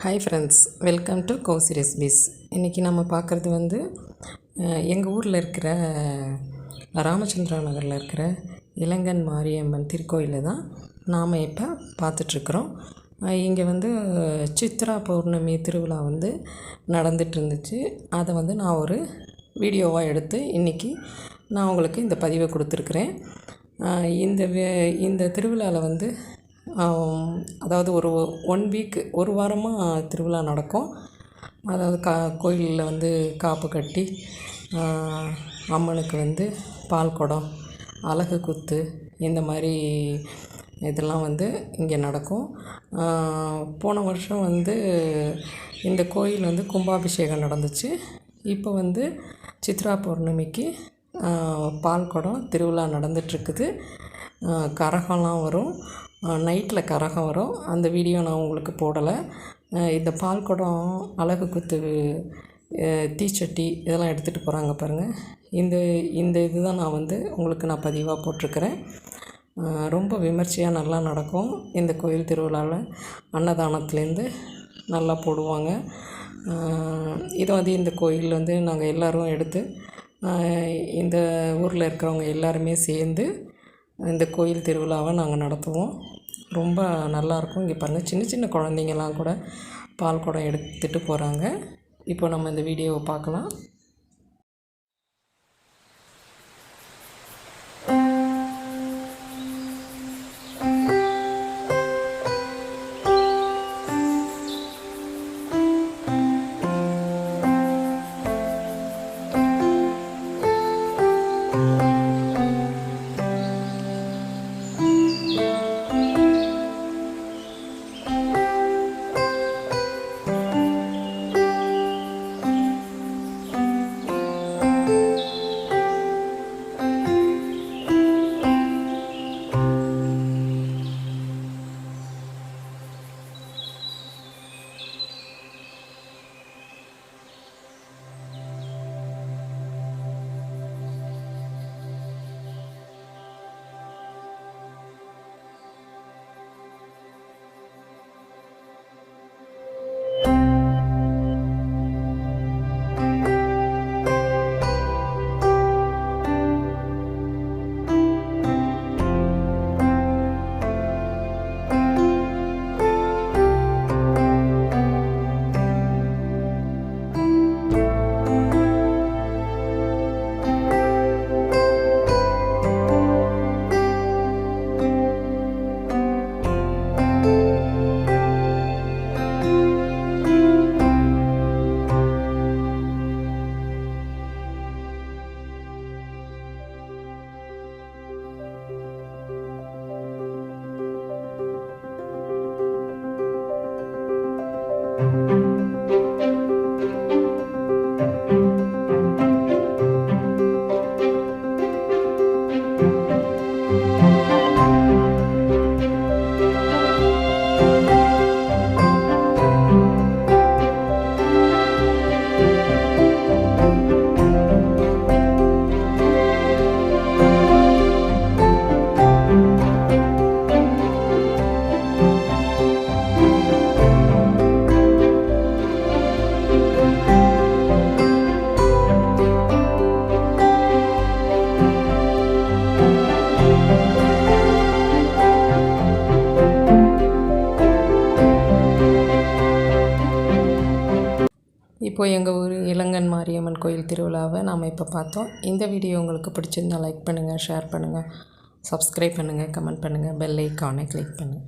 Hi friends, welcome to Kousi recipes. இன்றைக்கி நம்ம பார்க்குறது எங்கள் ஊரில் இருக்கிற ராமச்சந்திரா நகரில் இருக்கிற இளங்கன் மாரியம்மன் திருக்கோயிலை தான் நாம் இப்போ பார்த்துட்ருக்குறோம். இங்கே சித்ரா பௌர்ணமி திருவிழா நடந்துட்டு இருந்துச்சு. அதை நான் ஒரு வீடியோவாக எடுத்து இன்றைக்கி நான் உங்களுக்கு இந்த பதிவை கொடுத்துருக்குறேன். இந்த திருவிழாவில் அதாவது ஒரு 1 வீக், ஒரு வாரமாக திருவிழா நடக்கும். அதாவது கோயிலில் காப்பு கட்டி அம்மனுக்கு பால் குடம், அலகு குத்து, இந்த மாதிரி இதெல்லாம் இங்கே நடக்கும். போன வருஷம் இந்த கோயில் கும்பாபிஷேகம் நடந்துச்சு. இப்போ சித்ரா பௌர்ணமிக்கு பால் குடம் திருவிழா நடந்துகிட்ருக்குது. கரகம்லாம் வரும், நைட்டில் கரகம் வரும். அந்த வீடியோ நான் உங்களுக்கு போடலை. இந்த பால் குடம், அலகு குத்து, தீச்சட்டி இதெல்லாம் எடுத்துகிட்டு போகிறாங்க பாருங்கள். இந்த இதுதான் நான் உங்களுக்கு பதிவாக போட்டிருக்கிறேன். ரொம்ப விமர்சையாக நல்லா நடக்கும். இந்த கோயில் திருவிழாவில் அன்னதானத்துலேருந்து நல்லா போடுவாங்க. இதை இந்த கோயில் நாங்கள் எல்லோரும் எடுத்து இந்த ஊரில் இருக்கிறவங்க எல்லாருமே சேர்ந்து இந்த கோயில் திருவிழாவை நாங்கள் நடத்துவோம். ரொம்ப நல்லாயிருக்கும். இங்கே பாருங்கள், சின்ன சின்ன குழந்தைங்கள்லாம் கூட பால் குடம் எடுத்துகிட்டு போகிறாங்க. இப்போ நம்ம இந்த வீடியோவை பார்க்கலாம். இப்போது எங்கள் ஊர் இளங்கன் மாரியம்மன் கோயில் திருவிழாவை நாம் இப்போ பார்த்தோம். இந்த வீடியோ உங்களுக்கு பிடிச்சிருந்தால் லைக் பண்ணுங்கள், ஷேர் பண்ணுங்கள், சப்ஸ்கிரைப் பண்ணுங்கள், கமெண்ட் பண்ணுங்கள், பெல் ஐக்கானை கிளிக் பண்ணுங்கள்.